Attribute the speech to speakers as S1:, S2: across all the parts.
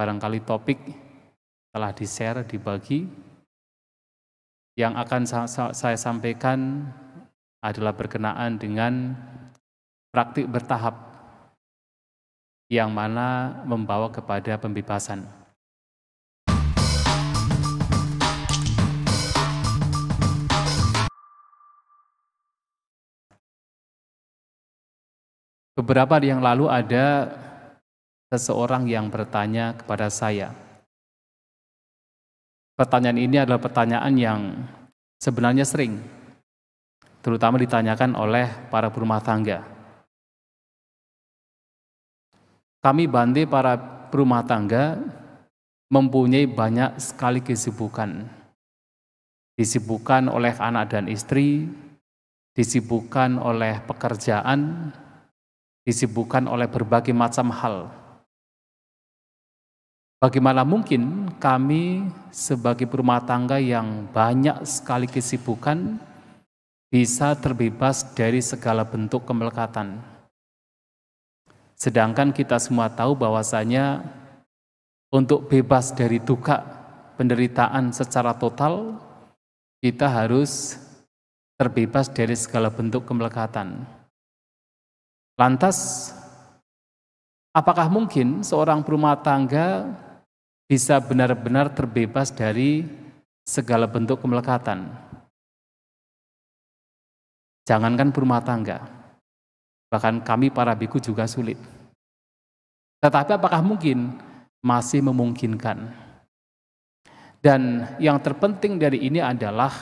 S1: barangkali topik telah di-share, dibagi. Yang akan saya sampaikan adalah berkenaan dengan praktik bertahap yang mana membawa kepada pembebasan. Beberapa hari yang lalu ada seseorang yang bertanya kepada saya. Pertanyaan ini adalah pertanyaan yang sebenarnya sering, terutama ditanyakan oleh para berumah tangga. Kami Bante para berumah tangga mempunyai banyak sekali kesibukan. Disibukkan oleh anak dan istri, disibukkan oleh pekerjaan, disibukkan oleh berbagai macam hal. Bagaimana mungkin kami sebagai berumah tangga yang banyak sekali kesibukan bisa terbebas dari segala bentuk kemelekatan? Sedangkan kita semua tahu bahwasanya untuk bebas dari duka, penderitaan secara total, kita harus terbebas dari segala bentuk kemelekatan. Lantas, apakah mungkin seorang berumah tangga bisa benar-benar terbebas dari segala bentuk kemelekatan? Jangankan berumah tangga, bahkan kami para biku juga sulit. Tetapi apakah mungkin? Masih memungkinkan. Dan yang terpenting dari ini adalah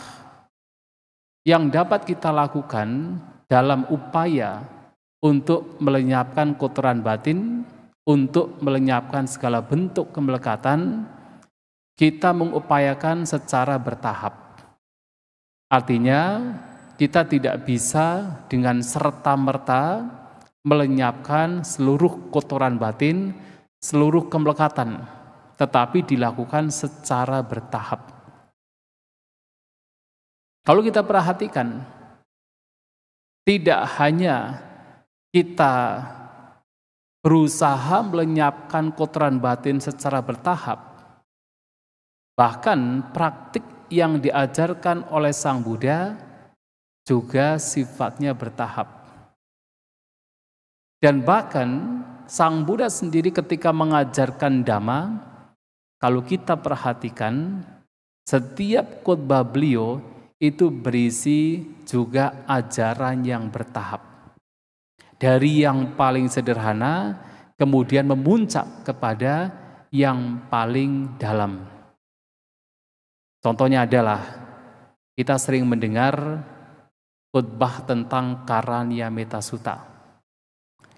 S1: yang dapat kita lakukan dalam upaya untuk melenyapkan kotoran batin, untuk melenyapkan segala bentuk kemelekatan, kita mengupayakan secara bertahap. Artinya, kita tidak bisa dengan serta-merta melenyapkan seluruh kotoran batin, seluruh kemelekatan, tetapi dilakukan secara bertahap. Kalau kita perhatikan, tidak hanya kita berusaha melenyapkan kotoran batin secara bertahap, bahkan praktik yang diajarkan oleh Sang Buddha juga sifatnya bertahap. Dan bahkan Sang Buddha sendiri ketika mengajarkan Dhamma, kalau kita perhatikan, setiap khotbah beliau itu berisi juga ajaran yang bertahap. Dari yang paling sederhana, kemudian memuncak kepada yang paling dalam. Contohnya adalah, kita sering mendengar khotbah tentang Karanya Metta Sutta,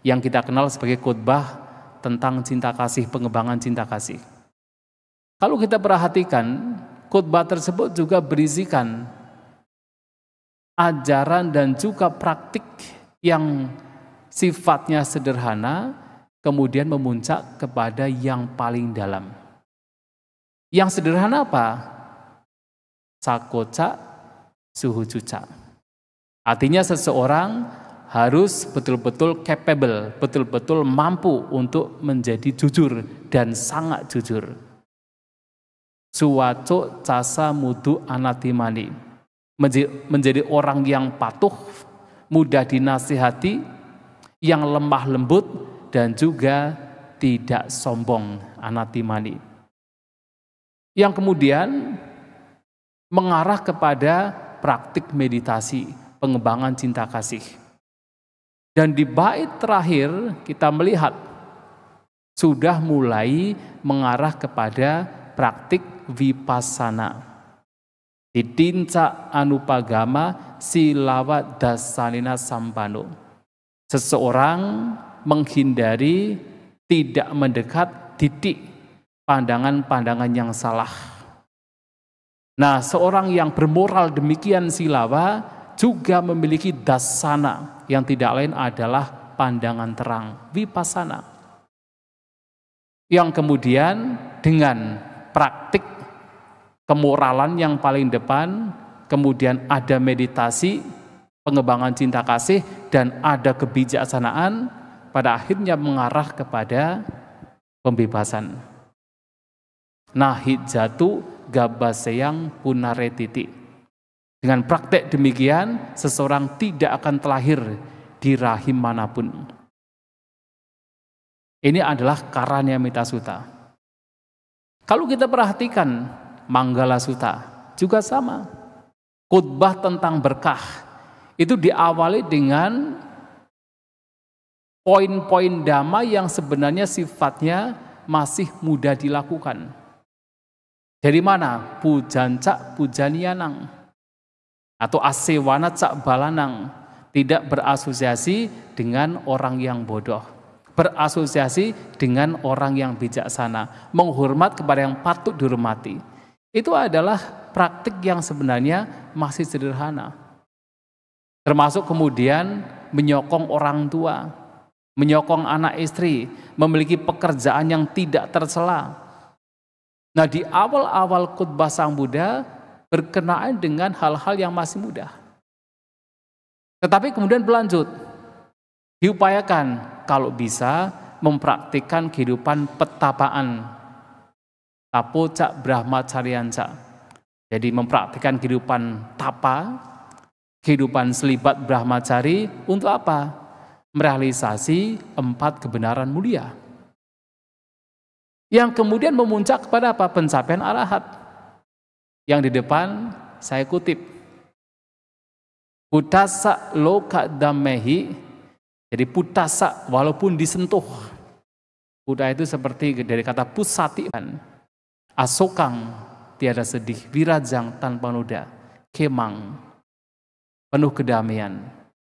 S1: yang kita kenal sebagai khotbah tentang cinta kasih, pengembangan cinta kasih. Kalau kita perhatikan, khotbah tersebut juga berisikan ajaran dan juga praktik yang sifatnya sederhana, kemudian memuncak kepada yang paling dalam. Yang sederhana apa? Sakoca, suhucuca. Artinya seseorang harus betul-betul capable, betul-betul mampu untuk menjadi jujur dan sangat jujur. Suwaco casa mudu anatimani. Menjadi orang yang patuh, mudah dinasihati, yang lemah lembut, dan juga tidak sombong, anatimani. Yang kemudian mengarah kepada praktik meditasi, pengembangan cinta kasih. Dan di bait terakhir kita melihat sudah mulai mengarah kepada praktik vipassana. Didinca anupagama silawa dasanina sampano. Seseorang menghindari, tidak mendekat didik pandangan-pandangan yang salah. Nah, seorang yang bermoral demikian silawa juga memiliki dasana yang tidak lain adalah pandangan terang, vipassana. Yang kemudian dengan praktik kemoralan yang paling depan, kemudian ada meditasi, pengembangan cinta kasih, dan ada kebijaksanaan, pada akhirnya mengarah kepada pembebasan. Nahit jatu gabaseyang punaretiti. Dengan praktek demikian, seseorang tidak akan terlahir di rahim manapun. Ini adalah Karanya Mita Sutta. Kalau kita perhatikan Manggala Sutta juga sama. Khotbah tentang berkah itu diawali dengan poin-poin dhamma yang sebenarnya sifatnya masih mudah dilakukan. Dari mana? Pujanca pujanianang atau asewana cak balanang, tidak berasosiasi dengan orang yang bodoh, berasosiasi dengan orang yang bijaksana, menghormat kepada yang patut dihormati. Itu adalah praktik yang sebenarnya masih sederhana. Termasuk kemudian menyokong orang tua, menyokong anak istri, memiliki pekerjaan yang tidak tercela. Nah, di awal-awal khotbah Sang Buddha berkenaan dengan hal-hal yang masih mudah. Tetapi kemudian berlanjut, diupayakan kalau bisa mempraktikkan kehidupan petapaan, tapo cak brahmacharyanca. Jadi mempraktikkan kehidupan tapa, kehidupan selibat brahmacari untuk apa? Merealisasi 4 kebenaran mulia. Yang kemudian memuncak kepada apa? Pencapaian arahat. Yang di depan saya kutip, putasa loka damehi. Jadi putasa walaupun disentuh. Buddha itu seperti dari kata pusati, asokang tiada sedih, wirajang tanpa noda, kemang penuh kedamaian.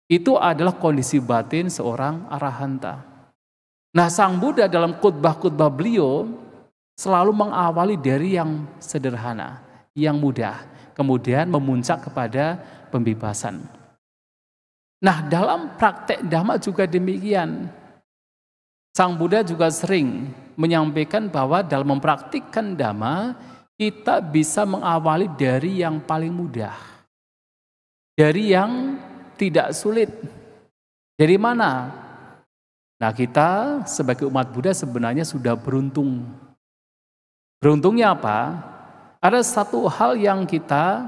S1: Itu adalah kondisi batin seorang arahanta. Nah, Sang Buddha dalam khotbah-khotbah beliau selalu mengawali dari yang sederhana, yang mudah, kemudian memuncak kepada pembebasan. Nah, dalam praktek dhamma juga demikian. Sang Buddha juga sering menyampaikan bahwa dalam mempraktikkan dhamma, kita bisa mengawali dari yang paling mudah, dari yang tidak sulit. Dari mana? Nah, kita sebagai umat Buddha sebenarnya sudah beruntung. Beruntungnya apa? Ada satu hal yang kita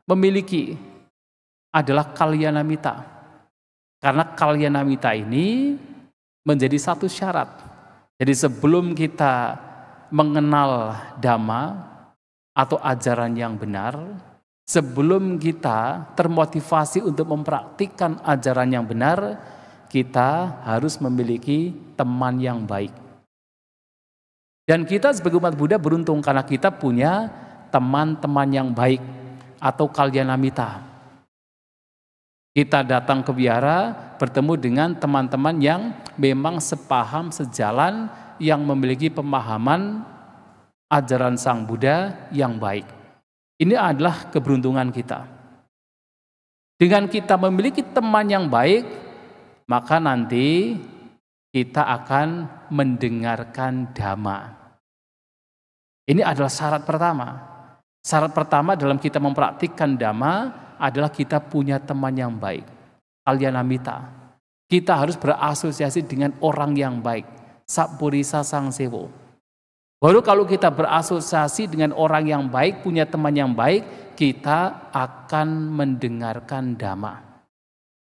S1: memiliki, adalah kalyanamita. Karena kalyanamita ini menjadi satu syarat. Jadi sebelum kita mengenal dhamma atau ajaran yang benar, sebelum kita termotivasi untuk mempraktikkan ajaran yang benar, kita harus memiliki teman yang baik. Dan kita sebagai umat Buddha beruntung karena kita punya teman-teman yang baik atau kalyanamita. Kita datang ke wihara bertemu dengan teman-teman yang memang sepaham, sejalan, yang memiliki pemahaman ajaran Sang Buddha yang baik. Ini adalah keberuntungan kita. Dengan kita memiliki teman yang baik, maka nanti kita akan mendengarkan dhamma. Ini adalah syarat pertama. Syarat pertama dalam kita mempraktikkan dhamma adalah kita punya teman yang baik, kalyanamita. Kita harus berasosiasi dengan orang yang baik, sappurisa sangsewo. Baru kalau kita berasosiasi dengan orang yang baik, punya teman yang baik, kita akan mendengarkan dhamma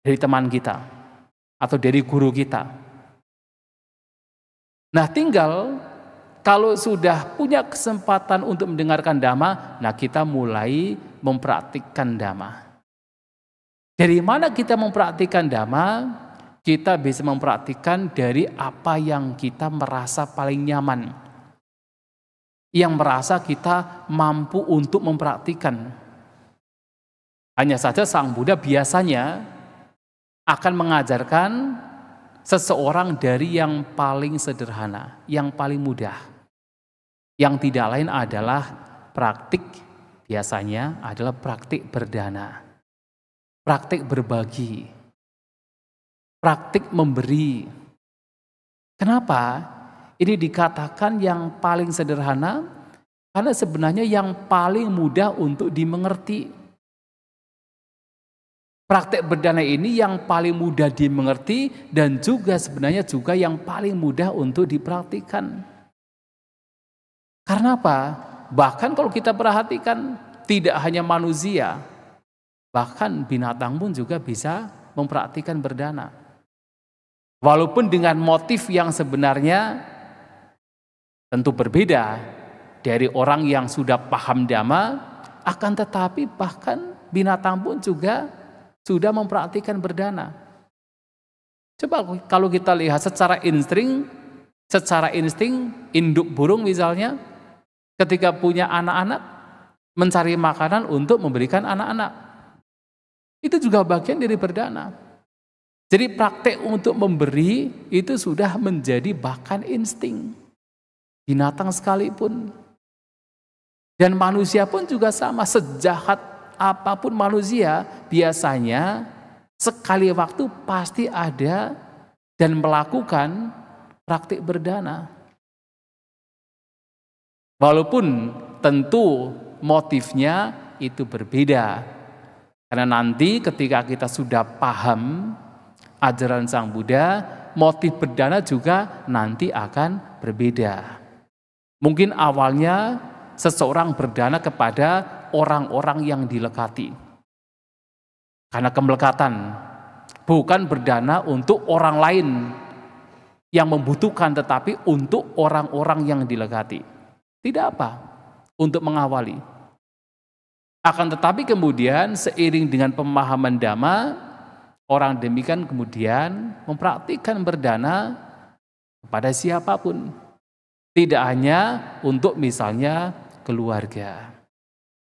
S1: dari teman kita atau dari guru kita. Nah, tinggal kalau sudah punya kesempatan untuk mendengarkan dhamma, nah kita mulai mempraktikkan dhamma. Dari mana kita mempraktikkan dhamma? Kita bisa mempraktikkan dari apa yang kita merasa paling nyaman, yang merasa kita mampu untuk mempraktikkan. Hanya saja Sang Buddha biasanya akan mengajarkan seseorang dari yang paling sederhana, yang paling mudah. Yang tidak lain adalah praktik, biasanya adalah praktik berdana, praktik berbagi, praktik memberi. Kenapa? Ini dikatakan yang paling sederhana, karena sebenarnya yang paling mudah untuk dimengerti. Praktek berdana ini yang paling mudah dimengerti dan juga sebenarnya juga yang paling mudah untuk dipraktikkan. Karena apa? Bahkan kalau kita perhatikan, tidak hanya manusia, bahkan binatang pun juga bisa mempraktikkan berdana. Walaupun dengan motif yang sebenarnya tentu berbeda dari orang yang sudah paham dhamma, akan tetapi bahkan binatang pun juga sudah mempraktikkan berdana. Coba kalau kita lihat secara insting, induk burung misalnya, ketika punya anak-anak, mencari makanan untuk memberikan anak-anak. Itu juga bagian dari berdana. Jadi praktek untuk memberi itu sudah menjadi bahkan insting. Binatang sekalipun. Dan manusia pun juga sama, sejahat apapun manusia, biasanya sekali waktu pasti ada dan melakukan praktik berdana. Walaupun tentu motifnya itu berbeda. Karena nanti ketika kita sudah paham ajaran Sang Buddha, motif berdana juga nanti akan berbeda. Mungkin awalnya seseorang berdana kepada orang-orang yang dilekati. Karena kemelekatan, bukan berdana untuk orang lain yang membutuhkan, tetapi untuk orang-orang yang dilekati. Tidak apa, untuk mengawali. Akan tetapi kemudian seiring dengan pemahaman dhamma, orang demikian kemudian mempraktikkan berdana kepada siapapun. Tidak hanya untuk misalnya keluarga.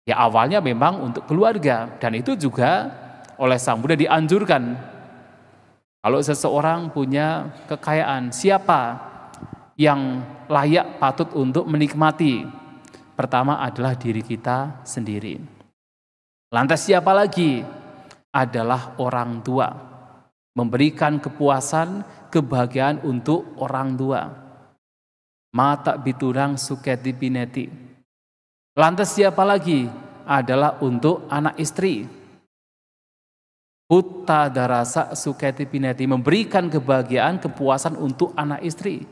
S1: Ya awalnya memang untuk keluarga, dan itu juga oleh Sang Buddha dianjurkan. Kalau seseorang punya kekayaan, siapa yang layak patut untuk menikmati? Pertama adalah diri kita sendiri. Lantas siapa lagi? Adalah orang tua. Memberikan kepuasan, kebahagiaan untuk orang tua. Mata biturang suketi pineti. Lantas siapa lagi? Adalah untuk anak istri. Putta darasa suketi pineti, memberikan kebahagiaan, kepuasan untuk anak istri.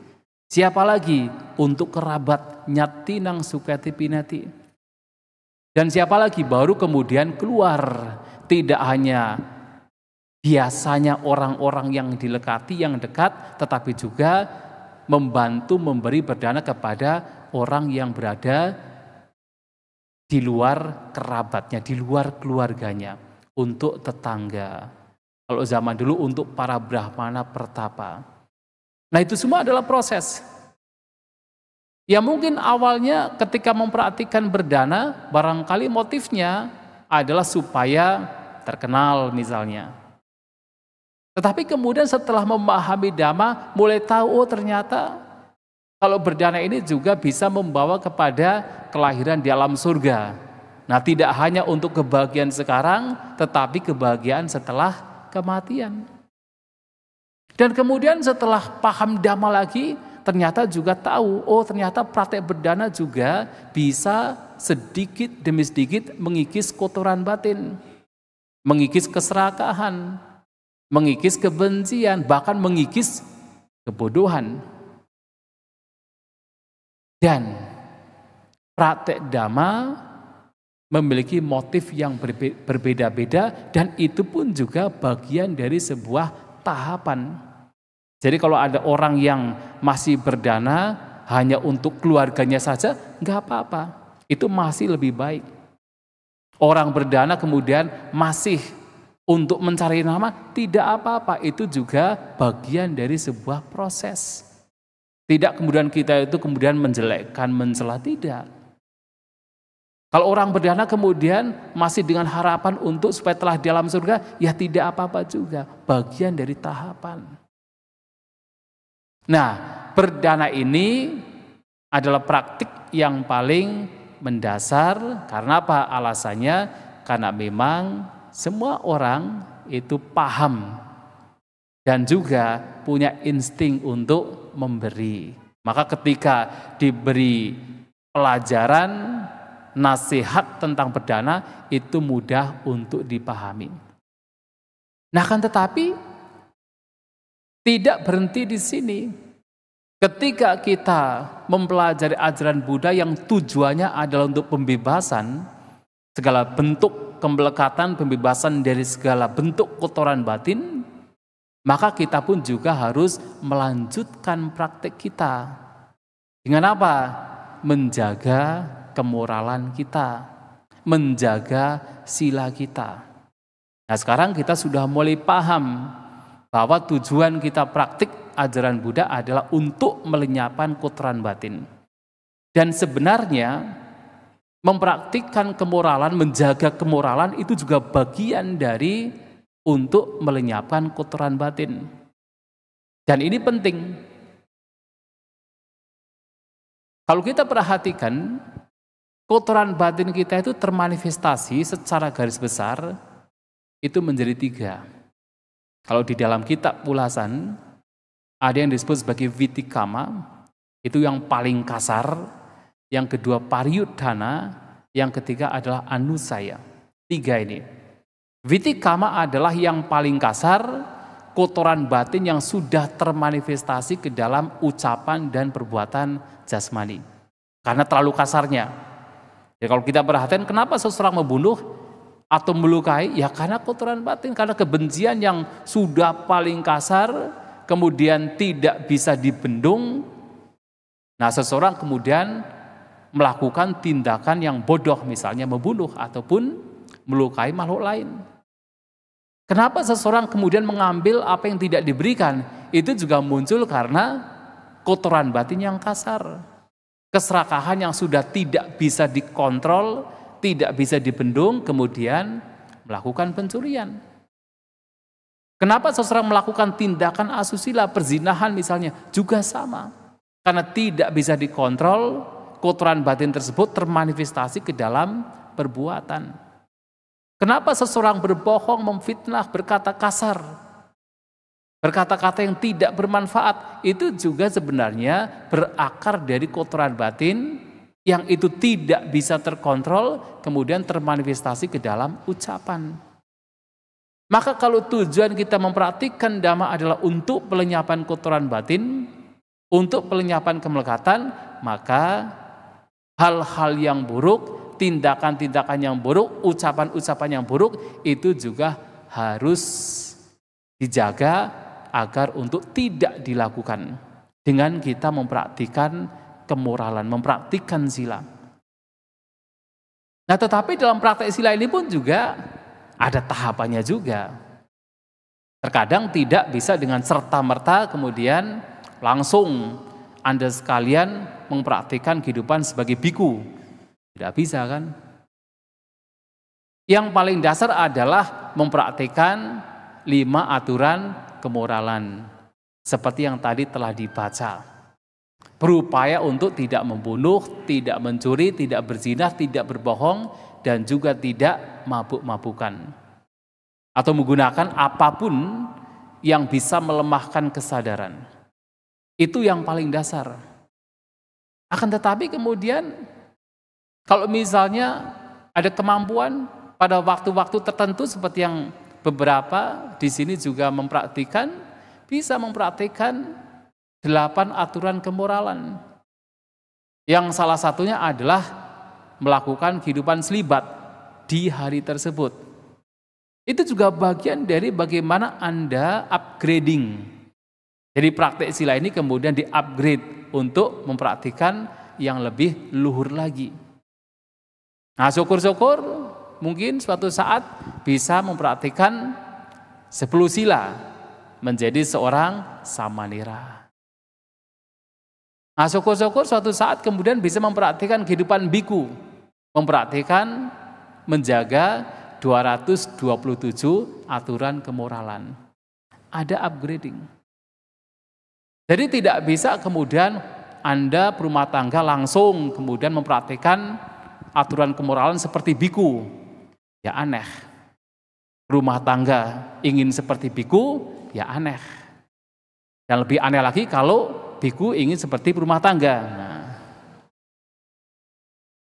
S1: Siapa lagi? Untuk kerabat, nyatinang suketi pineti. Dan siapa lagi? Baru kemudian keluar. Tidak hanya biasanya orang-orang yang dilekati, yang dekat, tetapi juga membantu memberi berdana kepada orang yang berada di luar kerabatnya, di luar keluarganya, untuk tetangga. Kalau zaman dulu untuk para brahmana pertapa. Nah itu semua adalah proses. Ya mungkin awalnya ketika mempraktikkan berdana, barangkali motifnya adalah supaya terkenal misalnya. Tetapi kemudian setelah memahami dhamma, mulai tahu oh ternyata kalau berdana ini juga bisa membawa kepada kelahiran di alam surga. Nah tidak hanya untuk kebahagiaan sekarang, tetapi kebahagiaan setelah kematian. Dan kemudian setelah paham dhamma lagi, ternyata juga tahu, oh ternyata praktek berdana juga bisa sedikit demi sedikit mengikis kotoran batin, mengikis keserakahan, mengikis kebencian, bahkan mengikis kebodohan. Dan praktek dhamma memiliki motif yang berbeda-beda, dan itu pun juga bagian dari sebuah tahapan. Jadi kalau ada orang yang masih berdana hanya untuk keluarganya saja, nggak apa-apa. Itu masih lebih baik. Orang berdana kemudian masih untuk mencari nama, tidak apa-apa. Itu juga bagian dari sebuah proses. Tidak kemudian kita itu kemudian menjelekkan, mencela, tidak. Kalau orang berdana kemudian masih dengan harapan untuk supaya telah di alam surga, ya tidak apa-apa juga. Bagian dari tahapan. Nah, berdana ini adalah praktik yang paling mendasar. Karena apa alasannya? Karena memang semua orang itu paham dan juga punya insting untuk memberi. Maka ketika diberi pelajaran, nasihat tentang berdana, itu mudah untuk dipahami. Nah kan tetapi tidak berhenti di sini. Ketika kita mempelajari ajaran Buddha yang tujuannya adalah untuk pembebasan segala bentuk kemelekatan, pembebasan dari segala bentuk kotoran batin, maka kita pun juga harus melanjutkan praktek kita. Dengan apa? Menjaga kemoralan kita, menjaga sila kita. Nah, sekarang kita sudah mulai paham bahwa tujuan kita praktik ajaran Buddha adalah untuk melenyapkan kotoran batin. Dan sebenarnya mempraktikkan kemoralan, menjaga kemoralan itu juga bagian dari untuk melenyapkan kotoran batin. Dan ini penting. Kalau kita perhatikan, kotoran batin kita itu termanifestasi secara garis besar itu menjadi 3. Kalau di dalam kitab ulasan ada yang disebut sebagai vitikama, itu yang paling kasar, yang kedua pariyudhana, yang ketiga adalah anusaya. 3 ini. Vitikama adalah yang paling kasar, kotoran batin yang sudah termanifestasi ke dalam ucapan dan perbuatan jasmani. Karena terlalu kasarnya. Ya, kalau kita perhatikan kenapa seseorang membunuh atau melukai, ya karena kotoran batin, karena kebencian yang sudah paling kasar, kemudian tidak bisa dibendung. Nah, seseorang kemudian melakukan tindakan yang bodoh, misalnya membunuh ataupun melukai makhluk lain. Kenapa seseorang kemudian mengambil apa yang tidak diberikan? Itu juga muncul karena kotoran batin yang kasar. Keserakahan yang sudah tidak bisa dikontrol, tidak bisa dibendung, kemudian melakukan pencurian. Kenapa seseorang melakukan tindakan asusila, perzinahan misalnya, juga sama. Karena tidak bisa dikontrol, kotoran batin tersebut termanifestasi ke dalam perbuatan. Kenapa seseorang berbohong, memfitnah, berkata kasar, berkata-kata yang tidak bermanfaat, itu juga sebenarnya berakar dari kotoran batin yang itu tidak bisa terkontrol, kemudian termanifestasi ke dalam ucapan. Maka kalau tujuan kita mempraktikkan Dhamma adalah untuk pelenyapan kotoran batin, untuk pelenyapan kemelekatan, maka hal-hal yang buruk, tindakan-tindakan yang buruk, ucapan-ucapan yang buruk, itu juga harus dijaga agar untuk tidak dilakukan dengan kita mempraktikkan kemoralan, mempraktikkan sila. Nah, tetapi dalam praktek sila ini pun juga ada tahapannya juga. Terkadang tidak bisa dengan serta-merta kemudian langsung Anda sekalian mempraktikkan kehidupan sebagai biku. Tidak bisa kan? Yang paling dasar adalah mempraktikkan 5 aturan kemoralan. Seperti yang tadi telah dibaca. Berupaya untuk tidak membunuh, tidak mencuri, tidak berzina, tidak berbohong, dan juga tidak mabuk-mabukan. Atau menggunakan apapun yang bisa melemahkan kesadaran. Itu yang paling dasar. Akan tetapi kemudian kalau misalnya ada kemampuan pada waktu-waktu tertentu seperti yang beberapa di sini juga mempraktikkan, bisa mempraktikkan 8 aturan kemoralan. Yang salah satunya adalah melakukan kehidupan selibat di hari tersebut. Itu juga bagian dari bagaimana Anda upgrading. Jadi praktek sila ini kemudian di-upgrade untuk mempraktikkan yang lebih luhur lagi. Nah, syukur-syukur mungkin suatu saat bisa mempraktikkan 10 sila menjadi seorang samanera. Nah, syukur-syukur suatu saat kemudian bisa mempraktikkan kehidupan biku, mempraktikkan menjaga 227 aturan kemoralan. Ada upgrading. Jadi tidak bisa kemudian Anda berumah tangga langsung kemudian mempraktikkan aturan kemoralan seperti biku. Ya aneh. Rumah tangga ingin seperti biku, ya aneh. Dan lebih aneh lagi kalau biku ingin seperti rumah tangga.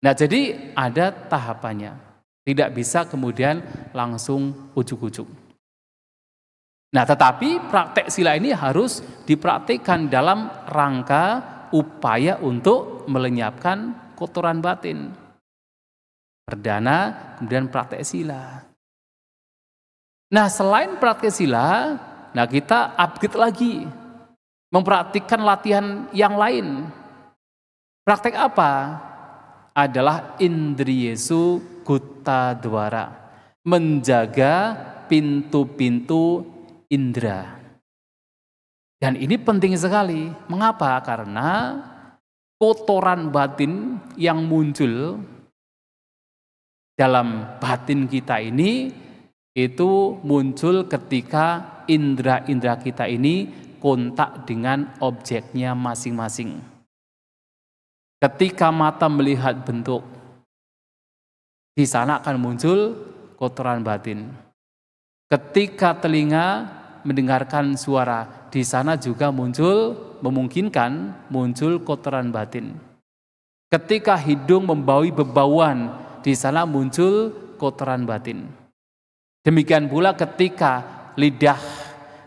S1: Nah, jadi ada tahapannya. Tidak bisa kemudian langsung ujuk-ujuk. Nah, tetapi praktek sila ini harus dipraktikkan dalam rangka upaya untuk melenyapkan kotoran batin. Perdana, kemudian praktek sila. Nah, selain praktek sila, nah kita upgrade lagi, mempraktikkan latihan yang lain. Praktek apa? Adalah indriyesu gutta dwara, menjaga pintu-pintu indra. Dan ini penting sekali. Mengapa? Karena kotoran batin yang muncul dalam batin kita ini itu muncul ketika indra-indra kita ini kontak dengan objeknya masing-masing. Ketika mata melihat bentuk, di sana akan muncul kotoran batin. Ketika telinga mendengarkan suara, di sana juga memungkinkan muncul kotoran batin. Ketika hidung membaui bebauan, di sana muncul kotoran batin. Demikian pula ketika lidah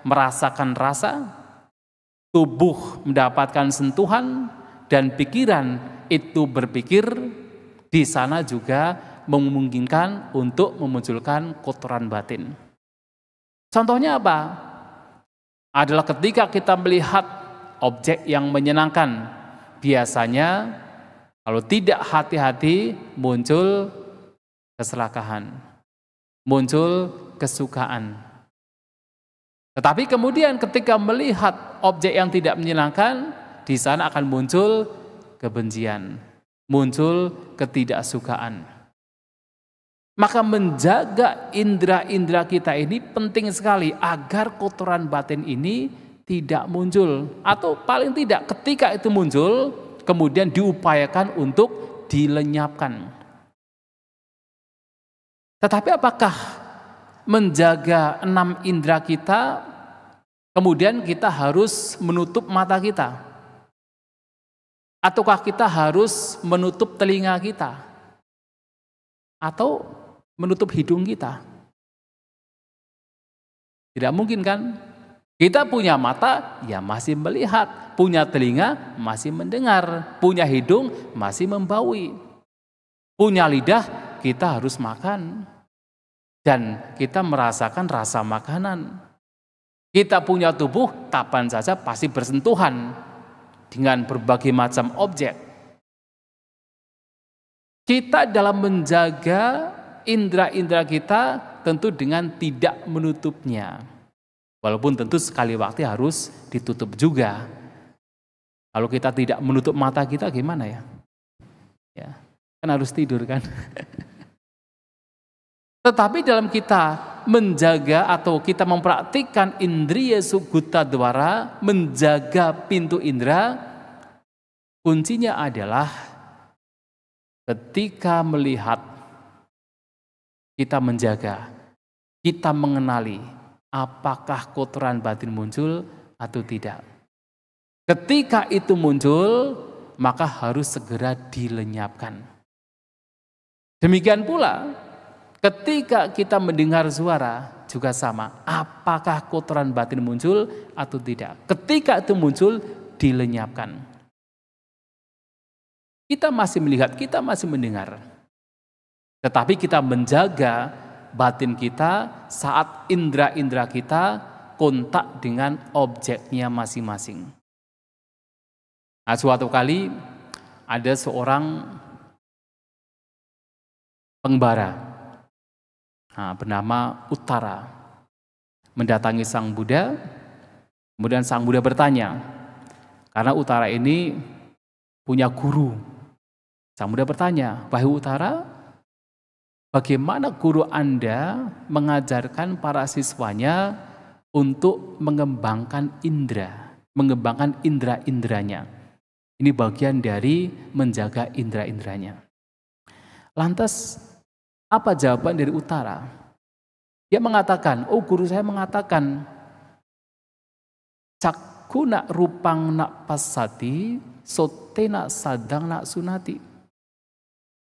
S1: merasakan rasa, tubuh mendapatkan sentuhan, dan pikiran itu berpikir, di sana juga memungkinkan untuk memunculkan kotoran batin. Contohnya apa? Adalah ketika kita melihat objek yang menyenangkan. Biasanya kalau tidak hati-hati muncul keserakahan, muncul kesukaan. Tetapi kemudian ketika melihat objek yang tidak menyenangkan, di sana akan muncul kebencian, muncul ketidaksukaan. Maka menjaga indera-indera kita ini penting sekali agar kotoran batin ini tidak muncul. Atau paling tidak ketika itu muncul, kemudian diupayakan untuk dilenyapkan. Tetapi apakah menjaga 6 indera kita, kemudian kita harus menutup mata kita? Ataukah kita harus menutup telinga kita? Atau menutup hidung kita? Tidak mungkin kan? Kita punya mata, ya masih melihat. Punya telinga, masih mendengar. Punya hidung, masih membaui. Punya lidah, kita harus makan. Dan kita merasakan rasa makanan. Kita punya tubuh, kapan saja pasti bersentuhan dengan berbagai macam objek. Kita dalam menjaga indera-indera kita tentu dengan tidak menutupnya. Walaupun tentu sekali waktu harus ditutup juga. Kalau kita tidak menutup mata kita gimana ya? Ya, kan harus tidur kan? Tetapi dalam kita menjaga atau kita mempraktikkan indriyesu gutta dwara, menjaga pintu indera, kuncinya adalah ketika melihat, kita menjaga, kita mengenali apakah kotoran batin muncul atau tidak. Ketika itu muncul, maka harus segera dilenyapkan. Demikian pula ketika kita mendengar suara juga sama. Apakah kotoran batin muncul atau tidak? Ketika itu muncul, dilenyapkan. Kita masih melihat, kita masih mendengar. Tetapi kita menjaga batin kita saat indera-indera kita kontak dengan objeknya masing-masing. Nah, suatu kali ada seorang pengembara bernama Uttara mendatangi Sang Buddha. Kemudian Sang Buddha bertanya, karena Uttara ini punya guru. Sang Buddha bertanya, "Wahai Uttara, bagaimana guru Anda mengajarkan para siswanya untuk mengembangkan indera, mengembangkan indera-inderanya?" Ini bagian dari menjaga indera-inderanya. Lantas, apa jawaban dari Uttara? Dia mengatakan, guru saya mengatakan, "Cakuna rupang nak pasati, sotena sadang nak sunati."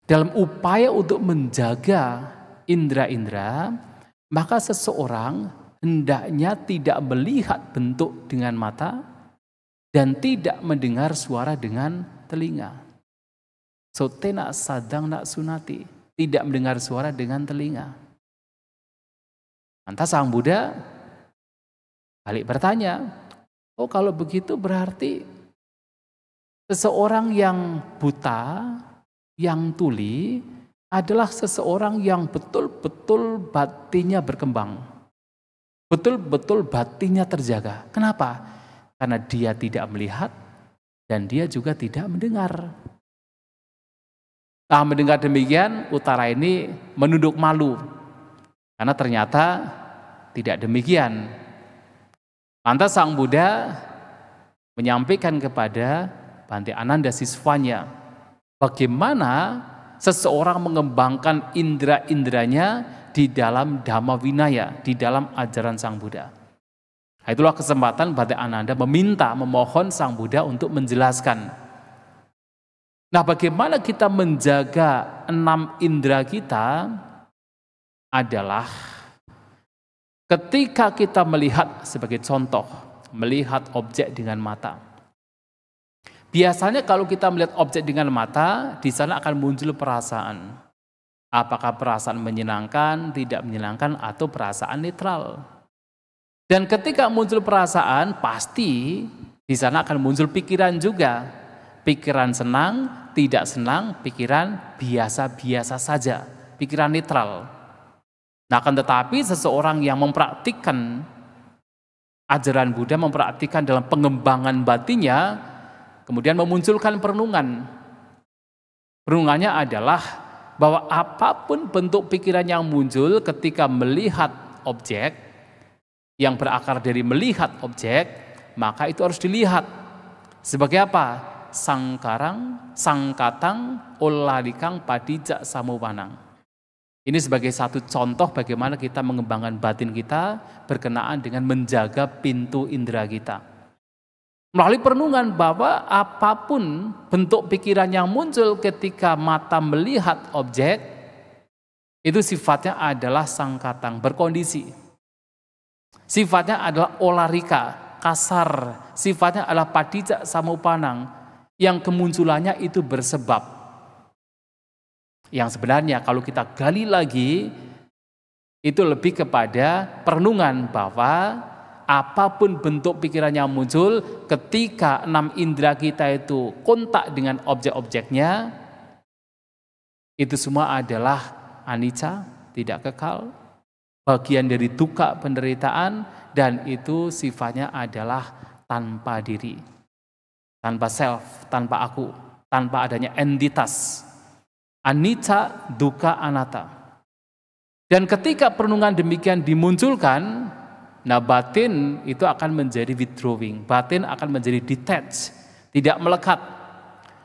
S1: Dalam upaya untuk menjaga indera-indera, maka seseorang hendaknya tidak melihat bentuk dengan mata dan tidak mendengar suara dengan telinga. Sotena sadang nak sunati, tidak mendengar suara dengan telinga. Lantas Sang Buddha balik bertanya, oh kalau begitu berarti seseorang yang buta, yang tuli adalah seseorang yang betul-betul batinnya berkembang. Betul-betul batinnya terjaga. Kenapa? Karena dia tidak melihat dan dia juga tidak mendengar. Nah, mendengar demikian, Utara ini menunduk malu. Karena ternyata tidak demikian. Lantas Sang Buddha menyampaikan kepada Bhante Ananda siswanya, bagaimana seseorang mengembangkan indera-inderanya di dalam Dhamma Vinaya, di dalam ajaran Sang Buddha. Nah, itulah kesempatan Bhante Ananda memohon Sang Buddha untuk menjelaskan. Nah, bagaimana kita menjaga 6 indera kita adalah ketika kita melihat, sebagai contoh, melihat objek dengan mata. Biasanya kalau kita melihat objek dengan mata, di sana akan muncul perasaan. Apakah perasaan menyenangkan, tidak menyenangkan, atau perasaan netral. Dan ketika muncul perasaan, pasti di sana akan muncul pikiran juga. Pikiran senang, tidak senang, pikiran biasa-biasa saja, pikiran netral. Nah, akan tetapi seseorang yang mempraktikkan ajaran Buddha, mempraktikkan dalam pengembangan batinnya, kemudian memunculkan perenungan. Perenungannya adalah bahwa apapun bentuk pikiran yang muncul ketika melihat objek, yang berakar dari melihat objek, maka itu harus dilihat. Sebagai apa? Sangkarang, sangkatang, olarikang, padijak samupanang. Ini sebagai satu contoh bagaimana kita mengembangkan batin kita berkenaan dengan menjaga pintu indera kita. Melalui perenungan bahwa apapun bentuk pikiran yang muncul ketika mata melihat objek, itu sifatnya adalah sangkatang, berkondisi. Sifatnya adalah olarika, kasar. Sifatnya adalah padijak samupanang, yang kemunculannya itu bersebab. Yang sebenarnya kalau kita gali lagi, itu lebih kepada perenungan bahwa apapun bentuk pikiran yang muncul ketika 6 indera kita itu kontak dengan objek-objeknya, itu semua adalah anicca, tidak kekal, bagian dari dukkha penderitaan, dan itu sifatnya adalah tanpa diri, tanpa self, tanpa aku, tanpa adanya entitas. Anicca, dukkha, anatta. Dan ketika perenungan demikian dimunculkan, nah batin itu akan menjadi withdrawing, batin akan menjadi detached, tidak melekat.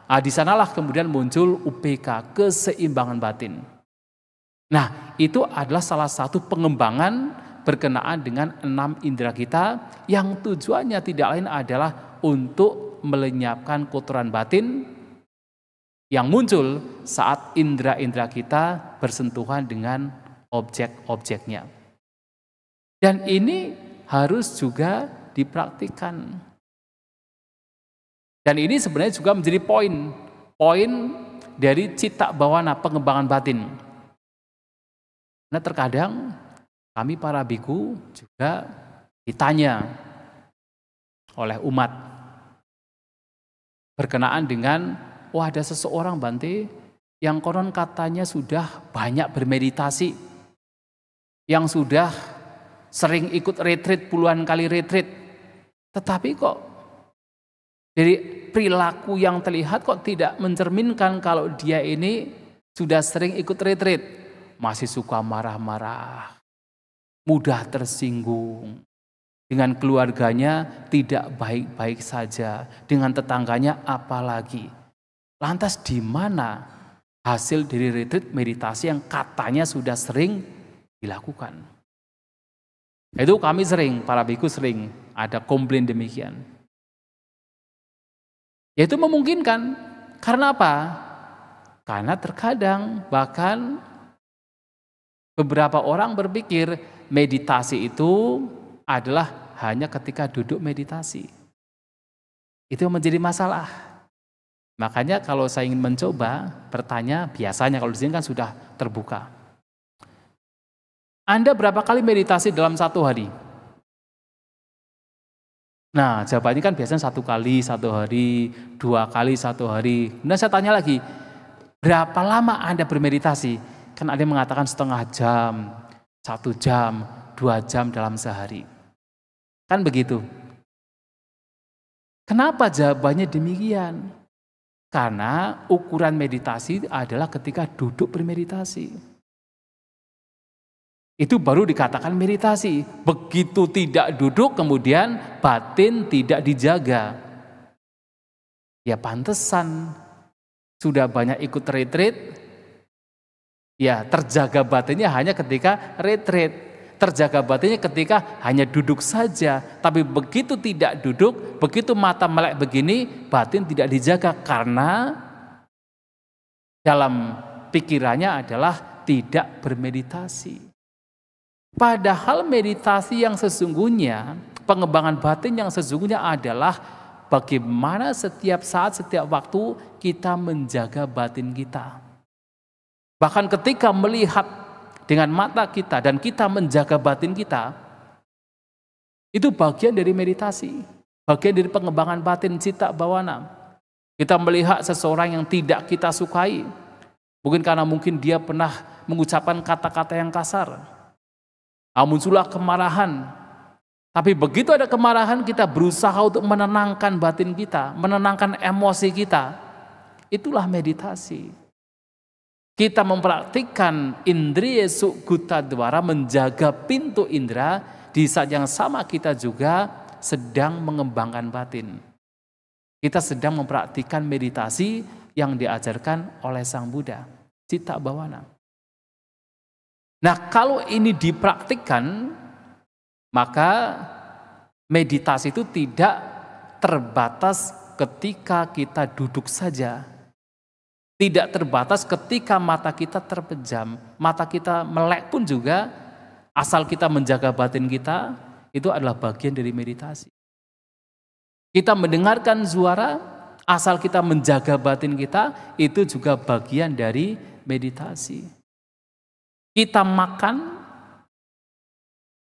S1: Nah, di sanalah kemudian muncul UPK, keseimbangan batin. Nah, itu adalah salah satu pengembangan berkenaan dengan 6 indera kita yang tujuannya tidak lain adalah untuk melenyapkan kotoran batin yang muncul saat indera-indera kita bersentuhan dengan objek-objeknya. Dan ini harus juga dipraktikkan. Dan ini sebenarnya juga menjadi poin dari cita bawana, pengembangan batin. Nah, terkadang kami para biku juga ditanya oleh umat berkenaan dengan, wah ada seseorang Bante yang konon katanya sudah banyak bermeditasi, yang sudah sering ikut retreat, puluhan kali retreat, tetapi kok dari perilaku yang terlihat kok tidak mencerminkan kalau dia ini sudah sering ikut retreat. Masih suka marah-marah, mudah tersinggung, dengan keluarganya tidak baik-baik saja, dengan tetangganya apalagi. Lantas di mana hasil dari retreat meditasi yang katanya sudah sering dilakukan? Itu kami sering, para biku sering ada komplain demikian. Yaitu memungkinkan. Karena apa? Karena terkadang bahkan Beberapa orang berpikir meditasi itu adalah hanya ketika duduk meditasi. Itu menjadi masalah. Makanya kalau saya ingin mencoba bertanya, biasanya kalau di sini kan sudah terbuka. Anda berapa kali meditasi dalam satu hari? Nah, jawabannya kan biasanya 1 kali 1 hari, 2 kali 1 hari. Kemudian saya tanya lagi, berapa lama Anda bermeditasi? Kan ada yang mengatakan setengah jam, 1 jam, 2 jam dalam sehari. Kan begitu. Kenapa jawabannya demikian? Karena ukuran meditasi adalah ketika duduk bermeditasi. Itu baru dikatakan meditasi. Begitu tidak duduk kemudian batin tidak dijaga. Ya pantesan sudah banyak ikut retreat, ya terjaga batinnya hanya ketika retreat. Terjaga batinnya ketika hanya duduk saja. Tapi begitu tidak duduk, begitu mata melek begini, batin tidak dijaga karena dalam pikirannya adalah tidak bermeditasi. Padahal meditasi yang sesungguhnya, pengembangan batin yang sesungguhnya adalah bagaimana setiap saat, setiap waktu kita menjaga batin kita. Bahkan ketika melihat dengan mata kita dan kita menjaga batin kita, itu bagian dari meditasi, bagian dari pengembangan batin citta bawana. Kita melihat seseorang yang tidak kita sukai, mungkin karena dia pernah mengucapkan kata-kata yang kasar. Muncullah kemarahan. Tapi begitu ada kemarahan, kita berusaha untuk menenangkan batin kita, menenangkan emosi kita. Itulah meditasi. Kita mempraktikkan indriya sukhuta dwara, menjaga pintu indera, di saat yang sama kita juga sedang mengembangkan batin. Kita sedang mempraktikkan meditasi yang diajarkan oleh Sang Buddha, citta bawana. Nah, kalau ini dipraktikkan, maka meditasi itu tidak terbatas ketika kita duduk saja. Tidak terbatas ketika mata kita terpejam, mata kita melek pun juga, asal kita menjaga batin kita, itu adalah bagian dari meditasi. Kita mendengarkan suara, asal kita menjaga batin kita, itu juga bagian dari meditasi. Kita makan,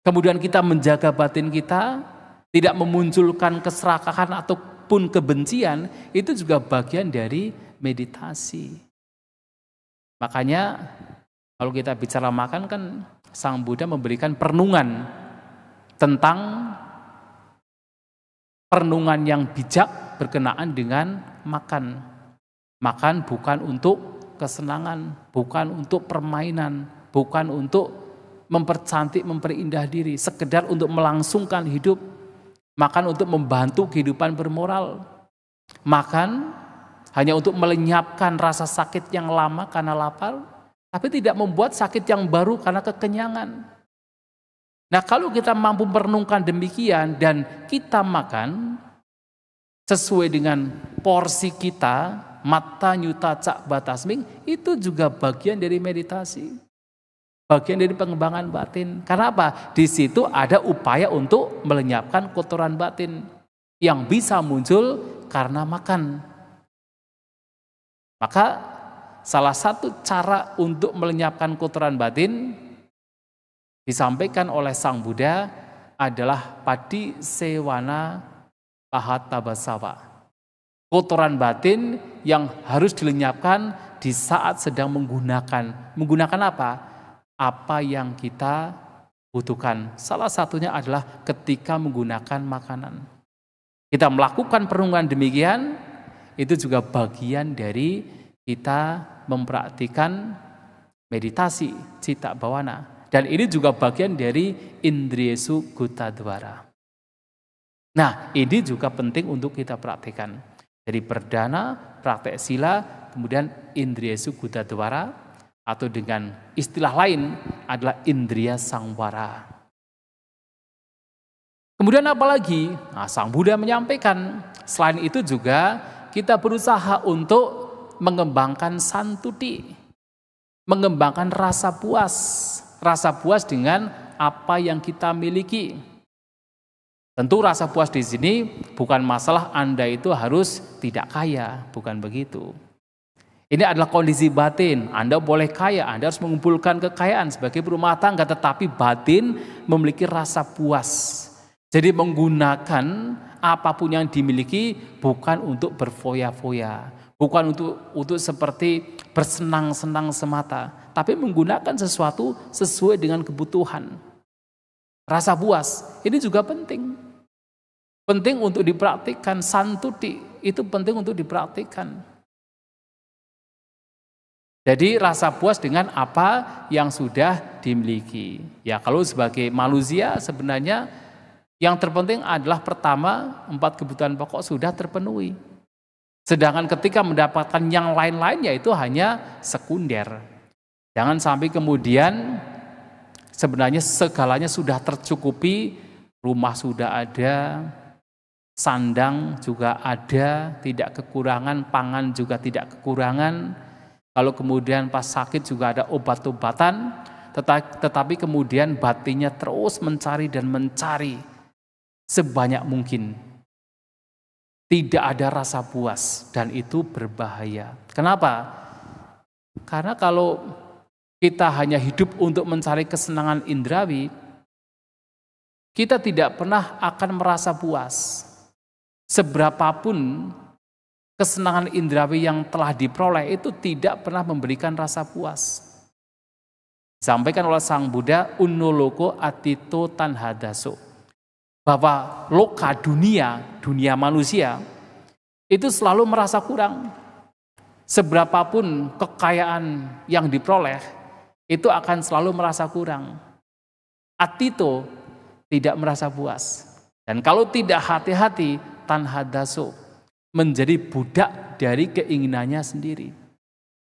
S1: kemudian kita menjaga batin kita, tidak memunculkan keserakahan ataupun kebencian, itu juga bagian dari meditasi. Makanya kalau kita bicara makan kan Sang Buddha memberikan perenungan tentang perenungan yang bijak berkenaan dengan makan. Makan bukan untuk kesenangan, bukan untuk permainan, bukan untuk mempercantik, memperindah diri, sekedar untuk melangsungkan hidup. Makan untuk membantu kehidupan bermoral. Makan hanya untuk melenyapkan rasa sakit yang lama karena lapar, tapi tidak membuat sakit yang baru karena kekenyangan. Nah, kalau kita mampu merenungkan demikian dan kita makan sesuai dengan porsi kita, mata nyuta cak batasming, itu juga bagian dari meditasi. Bagian dari pengembangan batin. Karena apa? Di situ ada upaya untuk melenyapkan kotoran batin yang bisa muncul karena makan. Maka salah satu cara untuk melenyapkan kotoran batin disampaikan oleh Sang Buddha adalah padi sewana pahatabasawa. Kotoran batin yang harus dilenyapkan di saat sedang menggunakan. Menggunakan apa? Apa yang kita butuhkan. Salah satunya adalah ketika menggunakan makanan. Kita melakukan perenungan demikian, itu juga bagian dari kita mempraktikkan meditasi citta bawana. Dan ini juga bagian dari indriya sukhuta dwara. Nah, ini juga penting untuk kita praktikkan. Dari perdana, praktek sila, kemudian indriya sukhuta dwara, atau dengan istilah lain adalah indriya samvara. Kemudian apa lagi? Nah, Sang Buddha menyampaikan, selain itu juga kita berusaha untuk mengembangkan santuti, mengembangkan rasa puas, Rasa puas dengan apa yang kita miliki. Tentu rasa puas di sini bukan masalah Anda itu harus tidak kaya, bukan begitu. Ini adalah kondisi batin. Anda boleh kaya, Anda harus mengumpulkan kekayaan sebagai berumah tangga, tetapi batin memiliki rasa puas. Jadi menggunakan apapun yang dimiliki bukan untuk berfoya-foya, bukan untuk seperti bersenang-senang semata, tapi menggunakan sesuatu sesuai dengan kebutuhan. Rasa puas ini juga penting. Penting untuk dipraktikkan. Santuti itu penting untuk dipraktikkan. Jadi rasa puas dengan apa yang sudah dimiliki. Ya, kalau sebagai manusia sebenarnya yang terpenting adalah pertama 4 kebutuhan pokok sudah terpenuhi. Sedangkan ketika mendapatkan yang lain-lain yaitu hanya sekunder. Jangan sampai kemudian sebenarnya segalanya sudah tercukupi, rumah sudah ada, sandang juga ada, tidak kekurangan, pangan juga tidak kekurangan. Kalau kemudian pas sakit juga ada obat-obatan, tetapi kemudian batinnya terus mencari dan mencari sebanyak mungkin. Tidak ada rasa puas dan itu berbahaya. Kenapa? Karena kalau kita hanya hidup untuk mencari kesenangan indrawi, kita tidak pernah akan merasa puas. Seberapapun kesenangan indrawi yang telah diperoleh itu tidak pernah memberikan rasa puas. Disampaikan oleh Sang Buddha, Unnoloko atito tanhadaso, bahwa loka dunia manusia itu selalu merasa kurang. Seberapapun kekayaan yang diperoleh itu akan selalu merasa kurang. Atito tidak merasa puas. Dan kalau tidak hati-hati, tanhadaso, menjadi budak dari keinginannya sendiri.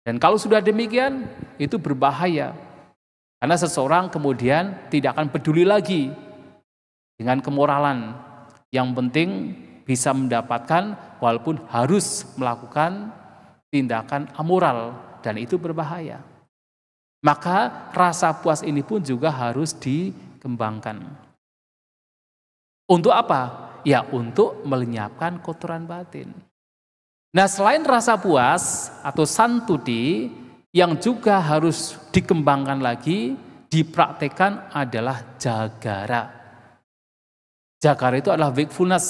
S1: Dan kalau sudah demikian, itu berbahaya. Karena seseorang kemudian tidak akan peduli lagi dengan kemoralan. Yang penting bisa mendapatkan walaupun harus melakukan tindakan amoral. Dan itu berbahaya. Maka rasa puas ini pun juga harus dikembangkan. Untuk apa? Ya, untuk melenyapkan kotoran batin. Nah, selain rasa puas atau santuti, yang juga harus dikembangkan lagi, dipraktekkan adalah jagara. Jagara itu adalah wakefulness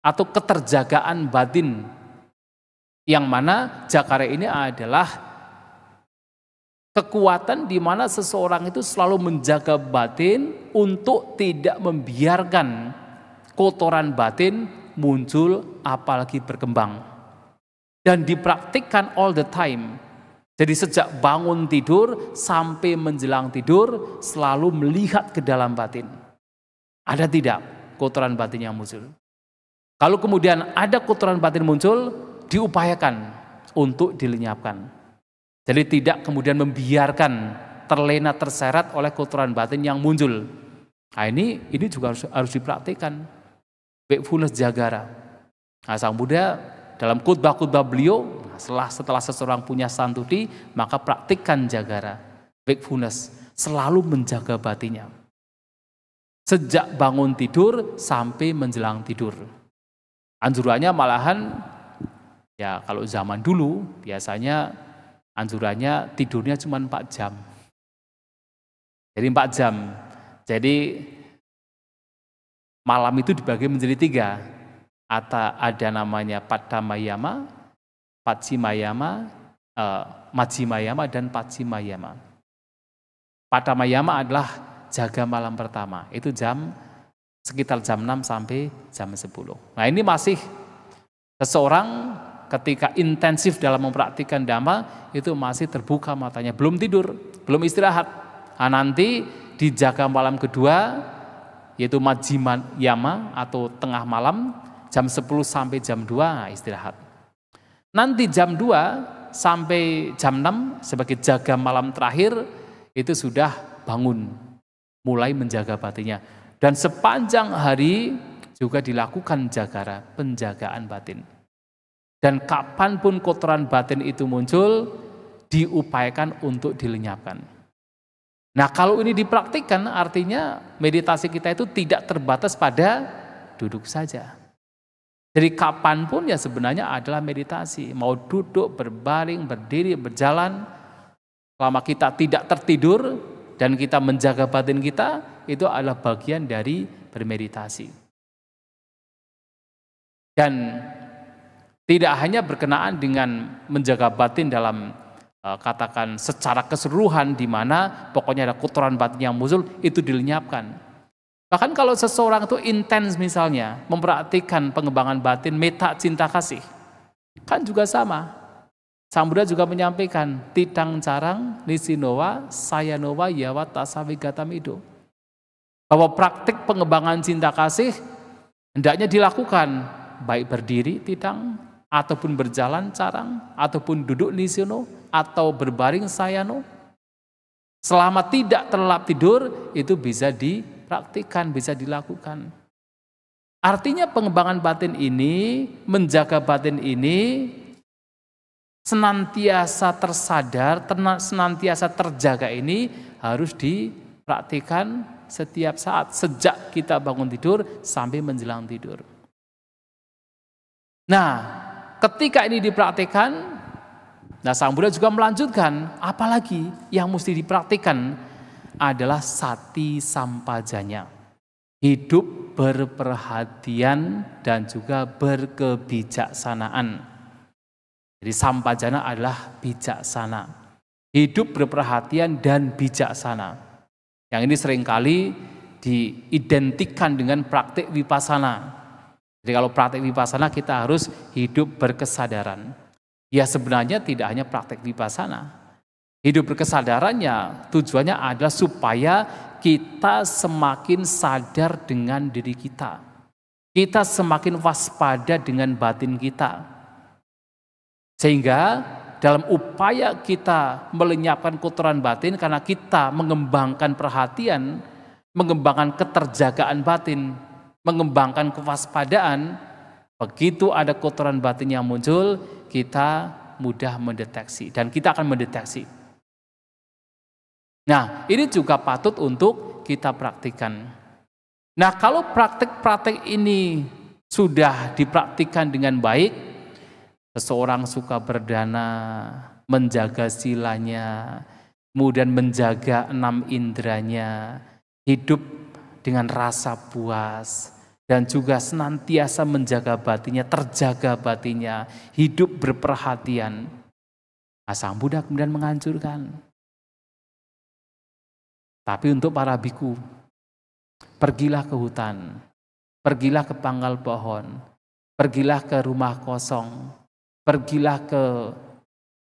S1: atau keterjagaan batin. Yang mana jagara ini adalah kekuatan di mana seseorang itu selalu menjaga batin untuk tidak membiarkan kotoran batin muncul apalagi berkembang. Dan dipraktikkan all the time. Jadi sejak bangun tidur sampai menjelang tidur selalu melihat ke dalam batin. Ada tidak kotoran batin yang muncul? Kalau kemudian ada kotoran batin muncul, diupayakan untuk dilenyapkan. Jadi tidak kemudian membiarkan terlena terseret oleh kotoran batin yang muncul. Nah, ini juga harus dipraktikkan. Wakefulness jagara. Nah, Sang Buddha dalam khotbah-khotbah beliau, setelah seseorang punya santuti, maka praktikkan jagara. Wakefulness, selalu menjaga batinnya. Sejak bangun tidur sampai menjelang tidur. Anjurannya malahan, ya kalau zaman dulu biasanya anjurannya tidurnya cuma 4 jam. Jadi 4 jam. Jadi malam itu dibagi menjadi 3. Ada namanya Padamayama, Pacimayama, Majimayama, dan Pacimayama. Padamayama adalah jaga malam pertama. Itu sekitar jam 6 sampai jam 10. Nah, ini masih seseorang ketika intensif dalam mempraktikkan Dhamma itu masih terbuka matanya, belum tidur, belum istirahat. Nah, nanti dijaga malam kedua yaitu Majimayama atau tengah malam jam 10 sampai jam 2 istirahat. Nanti jam 2 sampai jam 6 sebagai jaga malam terakhir itu sudah bangun, mulai menjaga batinnya. Dan sepanjang hari juga dilakukan jagara, penjagaan batin. Dan kapanpun kotoran batin itu muncul, diupayakan untuk dilenyapkan. Nah kalau ini dipraktikkan artinya meditasi kita itu tidak terbatas pada duduk saja. Jadi kapanpun ya sebenarnya adalah meditasi. Mau duduk, berbaring, berdiri, berjalan. Selama kita tidak tertidur dan kita menjaga batin kita, itu adalah bagian dari bermeditasi. Dan tidak hanya berkenaan dengan menjaga batin dalam katakan secara keseluruhan, di mana pokoknya ada kotoran batin yang muncul, itu dilenyapkan. Bahkan kalau seseorang itu intens misalnya memperhatikan pengembangan batin meta cinta kasih, kan juga sama. Sang Buddha juga menyampaikan tidang carang nisinowa sayanowa yawa tasawigatamido, bahwa praktik pengembangan cinta kasih hendaknya dilakukan baik berdiri tidang ataupun berjalan carang ataupun duduk nisino atau berbaring sayano. Selama tidak terlelap tidur itu bisa dipraktikkan, bisa dilakukan. Artinya pengembangan batin ini, menjaga batin ini senantiasa tersadar, senantiasa terjaga ini harus dipraktikkan setiap saat, sejak kita bangun tidur sampai menjelang tidur. Nah, ketika ini dipraktikkan, nah Sang Buddha juga melanjutkan, apalagi yang mesti dipraktikkan adalah sati sampajanya, hidup berperhatian dan juga berkebijaksanaan. Jadi sampajana adalah bijaksana, hidup berperhatian dan bijaksana. Yang ini seringkali diidentikan dengan praktik vipassana. Jadi kalau praktik vipassana kita harus hidup berkesadaran. Ya sebenarnya tidak hanya praktik vipassana. Hidup berkesadarannya tujuannya adalah supaya kita semakin sadar dengan diri kita. Kita semakin waspada dengan batin kita. Sehingga dalam upaya kita melenyapkan kotoran batin karena kita mengembangkan perhatian, mengembangkan keterjagaan batin, mengembangkan kewaspadaan, begitu ada kotoran batin yang muncul, kita mudah mendeteksi dan kita akan mendeteksi. Nah, ini juga patut untuk kita praktikkan. Nah, kalau praktik-praktik ini sudah dipraktikkan dengan baik, seseorang suka berdana, menjaga silanya, kemudian menjaga 6 indranya, hidup dengan rasa puas, dan juga senantiasa menjaga batinnya, terjaga batinnya, hidup berperhatian. Nah, Sang Buddha kemudian menganjurkan. Tapi untuk para biku, pergilah ke hutan, pergilah ke pangkal pohon, pergilah ke rumah kosong, pergilah ke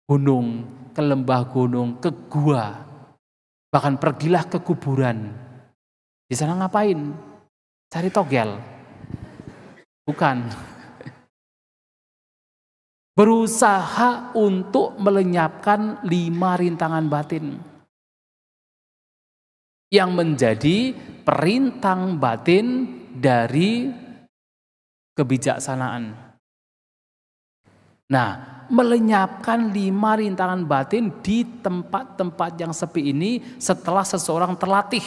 S1: gunung, ke lembah gunung, ke gua, bahkan pergilah ke kuburan. Di sana ngapain? Cari togel? Bukan. Berusaha untuk melenyapkan 5 rintangan batin yang menjadi perintang batin dari kebijaksanaan. Nah, melenyapkan 5 rintangan batin di tempat-tempat yang sepi ini setelah seseorang terlatih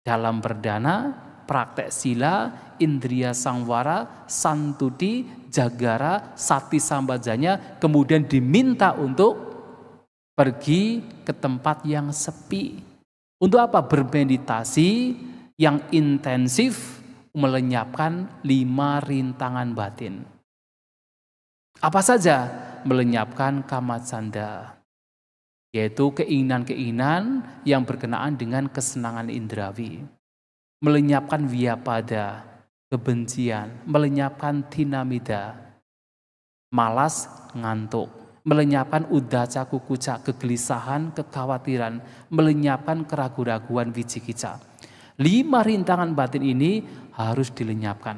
S1: dalam berdana, praktek sila, indriya sangwara, santuti, jagara, sati sambajanya, kemudian diminta untuk pergi ke tempat yang sepi. Untuk apa? Bermeditasi yang intensif melenyapkan 5 rintangan batin. Apa saja? Melenyapkan kamacanda, yaitu keinginan-keinginan yang berkenaan dengan kesenangan indrawi. Melenyapkan vyapada, kebencian. Melenyapkan tinamida, malas, ngantuk. Melenyapkan udaca kukuca, kegelisahan, kekhawatiran. Melenyapkan keraguan-raguan wicikica. 5 rintangan batin ini harus dilenyapkan.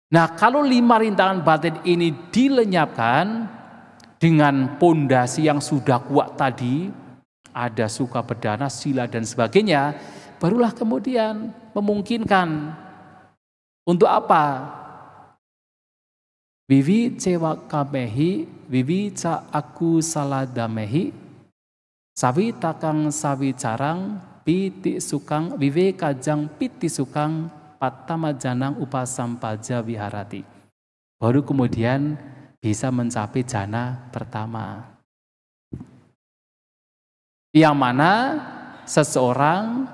S1: Nah, kalau 5 rintangan batin ini dilenyapkan dengan pondasi yang sudah kuat tadi, ada suka berdana, sila dan sebagainya, barulah kemudian memungkinkan untuk apa? Vivi cewa kamehi, vivi ca aku saladamehi, Sawi takang sawi carang piti sukang vivekajang piti sukang patama janang upasampaja viharati. Baru kemudian bisa mencapai jana pertama. Yang mana seseorang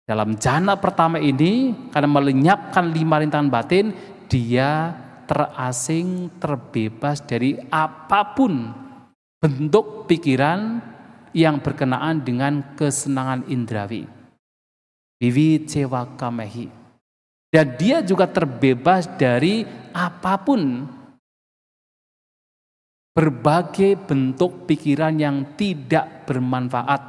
S1: dalam jana pertama ini karena melenyapkan 5 rintangan batin, dia terasing, terbebas dari apapun bentuk pikiran yang berkenaan dengan kesenangan indrawi. Vivi cewa kamehi. Dan dia juga terbebas dari apapun berbagai bentuk pikiran yang tidak bermanfaat.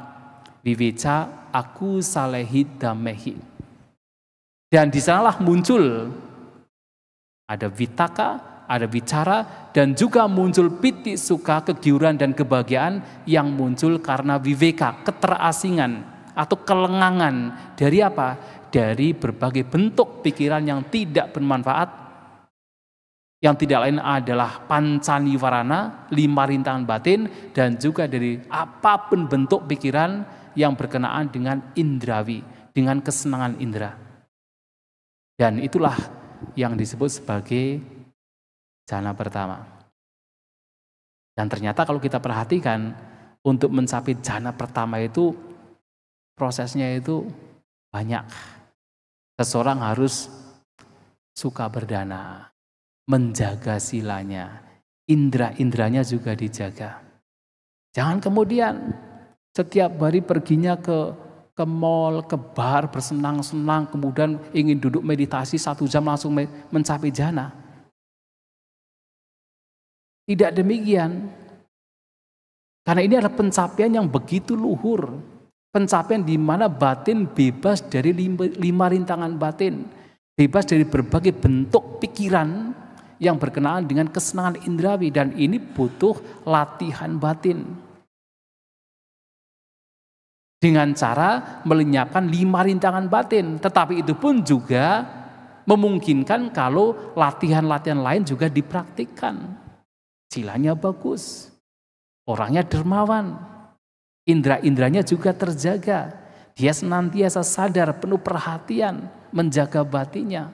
S1: Viveca aku salehi damehi. Dan di sanalah muncul ada vitaka, ada bicara, dan juga muncul piti suka, kegiuran dan kebahagiaan yang muncul karena viveka, keterasingan atau kelengangan dari apa? Dari berbagai bentuk pikiran yang tidak bermanfaat, yang tidak lain adalah pancaniwarana, 5 rintangan batin, dan juga dari apapun bentuk pikiran yang berkenaan dengan indrawi, dengan kesenangan indera. Dan itulah yang disebut sebagai jana pertama. Dan ternyata kalau kita perhatikan, untuk mencapai jana pertama itu prosesnya itu banyak. Seseorang harus suka berdana, menjaga silanya, indera-inderanya juga dijaga. Jangan kemudian setiap hari perginya ke mall, ke bar, bersenang-senang, kemudian ingin duduk meditasi 1 jam langsung mencapai jana. Tidak demikian. Karena ini adalah pencapaian yang begitu luhur. Pencapaian di mana batin bebas dari 5 rintangan batin. Bebas dari berbagai bentuk pikiran yang berkenaan dengan kesenangan indrawi. Dan ini butuh latihan batin. Dengan cara melenyapkan 5 rintangan batin. Tetapi itu pun juga memungkinkan kalau latihan-latihan lain juga dipraktikkan. Silanya bagus, orangnya dermawan, indera-inderanya juga terjaga. Dia senantiasa sadar, penuh perhatian, menjaga batinnya.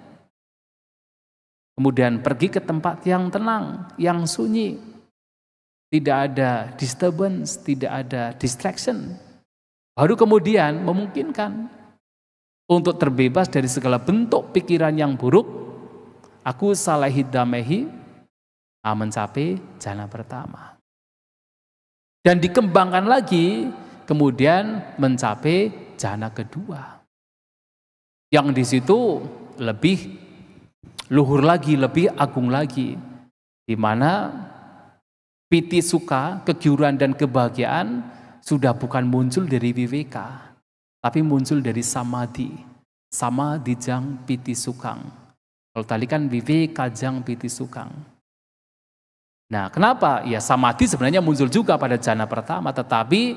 S1: Kemudian pergi ke tempat yang tenang, yang sunyi. Tidak ada disturbance, tidak ada distraction. Baru kemudian memungkinkan untuk terbebas dari segala bentuk pikiran yang buruk. Aku salahi damehi, mencapai jana pertama. Dan dikembangkan lagi, kemudian mencapai jana kedua. Yang di situ lebih luhur lagi, lebih agung lagi. Di mana piti suka, kegiuran dan kebahagiaan sudah bukan muncul dari viveka, tapi muncul dari samadhi. Samadhijang piti sukang. Kalau tadi kan vivekajang piti sukang. Nah, kenapa? Ya samadhi sebenarnya muncul juga pada jana pertama, tetapi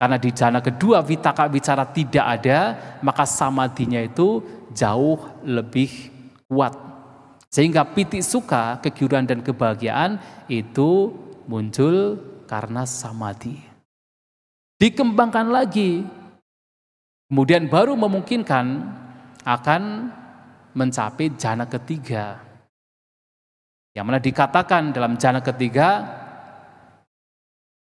S1: karena di jana kedua vitaka bicara tidak ada, maka samadhinya itu jauh lebih kuat. Sehingga piti suka, kegiuran dan kebahagiaan itu muncul karena samadhi. Dikembangkan lagi, kemudian baru memungkinkan akan mencapai jana ketiga. Yang mana dikatakan dalam jana ketiga,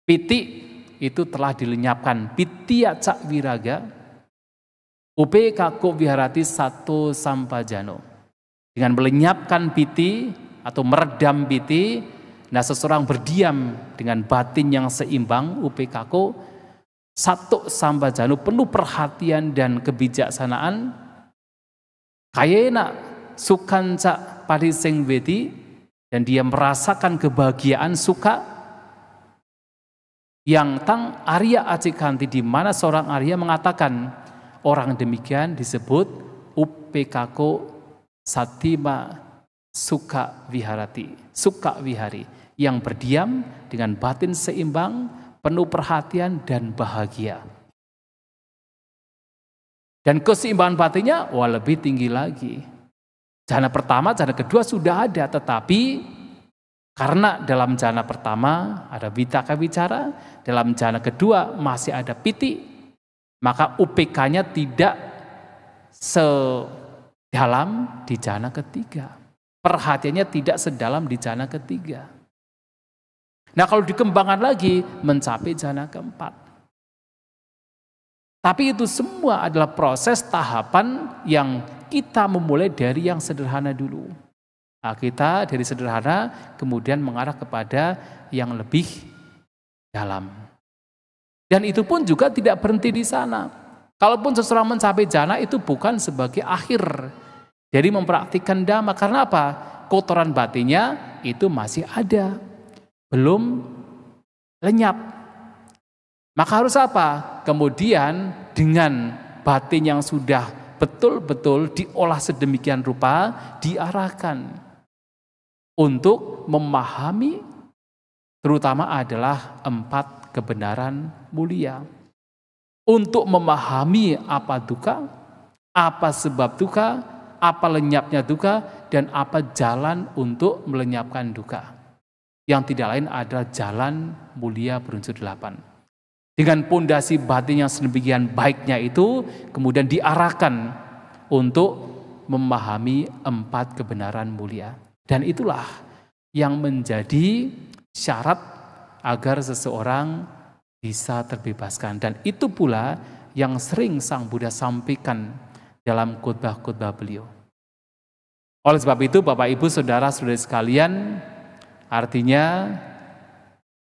S1: piti itu telah dilenyapkan. Pitiya cak viraga, upekako viharati satu sampajano. Dengan melenyapkan piti atau meredam piti, nah seseorang berdiam dengan batin yang seimbang, upekako, satu sampajano, penuh perhatian dan kebijaksanaan. Kayena sukanca pariseng veti, dan dia merasakan kebahagiaan suka yang tang Arya Acikanti, di mana seorang Arya mengatakan orang demikian disebut upekako satima suka viharati, suka vihari, yang berdiam dengan batin seimbang, penuh perhatian dan bahagia. Dan keseimbangan batinnya lebih tinggi lagi. Jana pertama, jana kedua sudah ada, tetapi Karena dalam jhana pertama ada vitaka wicara, dalam jhana kedua masih ada piti, maka UPK-nya tidak sedalam di jhana ketiga. Perhatiannya tidak sedalam di jhana ketiga. Nah, kalau dikembangkan lagi mencapai jhana keempat. Tapi itu semua adalah proses tahapan yang kita memulai dari yang sederhana dulu. Nah, kita dari sederhana kemudian mengarah kepada yang lebih dalam. Dan itu pun juga tidak berhenti di sana. Kalaupun seseorang mencapai jhana itu bukan sebagai akhir dari mempraktikkan dhamma. Karena apa? Kotoran batinnya itu masih ada, belum lenyap. Maka harus apa? Kemudian dengan batin yang sudah betul-betul diolah sedemikian rupa, diarahkan untuk memahami terutama adalah 4 kebenaran mulia. Untuk memahami apa duka, apa sebab duka, apa lenyapnya duka, dan apa jalan untuk melenyapkan duka. Yang tidak lain adalah jalan mulia berunsur 8. Dengan pondasi batin yang sedemikian baiknya itu, kemudian diarahkan untuk memahami 4 kebenaran mulia. Dan itulah yang menjadi syarat agar seseorang bisa terbebaskan. Dan itu pula yang sering Sang Buddha sampaikan dalam khotbah-khotbah beliau. Oleh sebab itu Bapak Ibu Saudara-saudari sekalian, artinya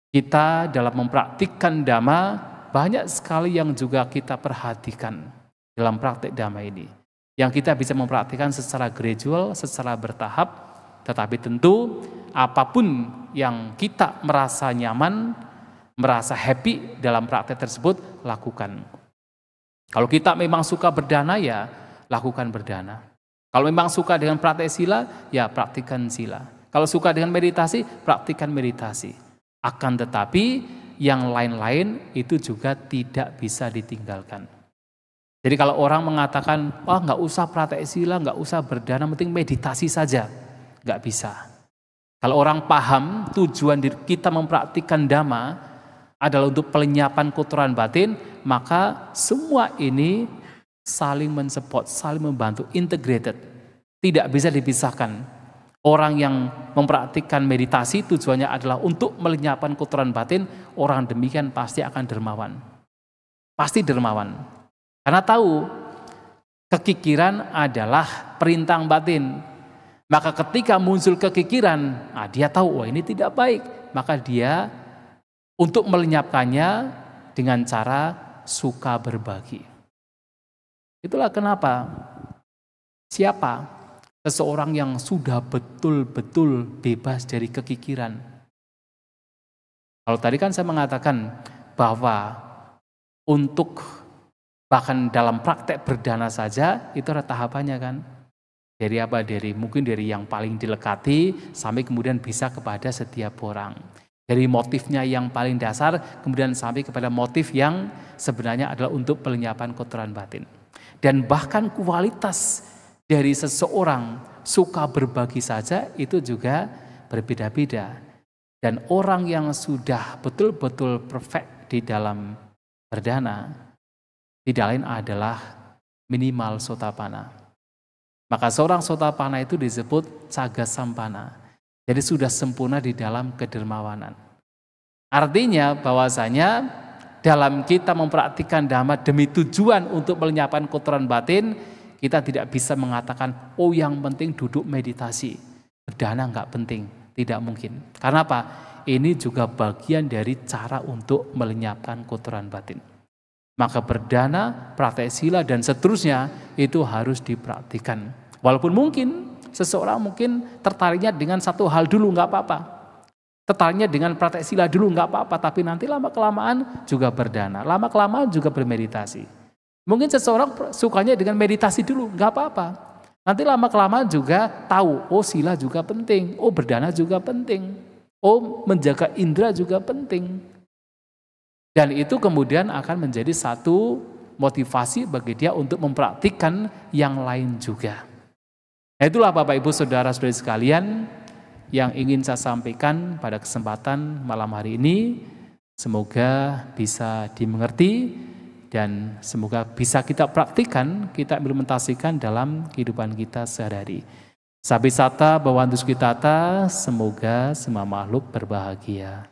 S1: kita dalam mempraktikkan dhamma banyak sekali yang juga kita perhatikan dalam praktik dhamma ini. Yang kita bisa mempraktikkan secara gradual, secara bertahap, tetapi tentu apapun yang kita merasa nyaman, merasa happy dalam praktek tersebut, lakukan. Kalau kita memang suka berdana, ya lakukan berdana. Kalau memang suka dengan praktek sila, ya praktikkan sila. Kalau suka dengan meditasi, praktikkan meditasi. Akan tetapi yang lain-lain itu juga tidak bisa ditinggalkan. Jadi kalau orang mengatakan, wah nggak usah praktek sila, nggak usah berdana, penting meditasi saja, nggak bisa. Kalau orang paham tujuan kita mempraktikkan dhamma adalah untuk pelenyapan kotoran batin, maka semua ini saling mensupport, saling membantu, integrated. Tidak bisa dipisahkan. Orang yang mempraktikkan meditasi tujuannya adalah untuk melenyapkan kotoran batin, orang demikian pasti akan dermawan. Pasti dermawan. Karena tahu kekikiran adalah perintah batin. Maka ketika muncul kekikiran, dia tahu, wah ini tidak baik. Maka dia untuk melenyapkannya dengan cara suka berbagi. Itulah kenapa siapa seseorang yang sudah betul-betul bebas dari kekikiran. Kalau tadi kan saya mengatakan bahwa untuk bahkan dalam praktek berdana saja itu ada tahapannya kan. Dari apa? Mungkin dari yang paling dilekati sampai kemudian bisa kepada setiap orang. Dari motifnya yang paling dasar, kemudian sampai kepada motif yang sebenarnya adalah untuk pelenyapan kotoran batin. Dan bahkan kualitas dari seseorang suka berbagi saja itu juga berbeda-beda. Dan orang yang sudah betul-betul perfect di dalam berdana, tidak lain adalah minimal sotapanna. Maka seorang sotapanna itu disebut cagasampana. Jadi sudah sempurna di dalam kedermawanan. Artinya bahwasanya dalam kita mempraktikkan dhamma demi tujuan untuk melenyapkan kotoran batin, kita tidak bisa mengatakan, oh yang penting duduk meditasi, berdana enggak penting. Tidak mungkin. Karena apa? Ini juga bagian dari cara untuk melenyapkan kotoran batin. Maka berdana, praktek sila dan seterusnya itu harus dipraktikkan. Walaupun mungkin seseorang mungkin tertariknya dengan satu hal dulu nggak apa-apa. Tertariknya dengan praktek sila dulu nggak apa-apa, tapi nanti lama-kelamaan juga berdana, lama-kelamaan juga bermeditasi. Mungkin seseorang sukanya dengan meditasi dulu, nggak apa-apa. Nanti lama-kelamaan juga tahu, oh sila juga penting, oh berdana juga penting, oh menjaga indera juga penting. Dan itu kemudian akan menjadi satu motivasi bagi dia untuk mempraktikkan yang lain juga. Nah itulah Bapak Ibu Saudara-saudari sekalian, yang ingin saya sampaikan pada kesempatan malam hari ini. Semoga bisa dimengerti dan semoga bisa kita praktikkan, kita implementasikan dalam kehidupan kita sehari-hari. Sabisata bawantus kitata, semoga semua makhluk berbahagia.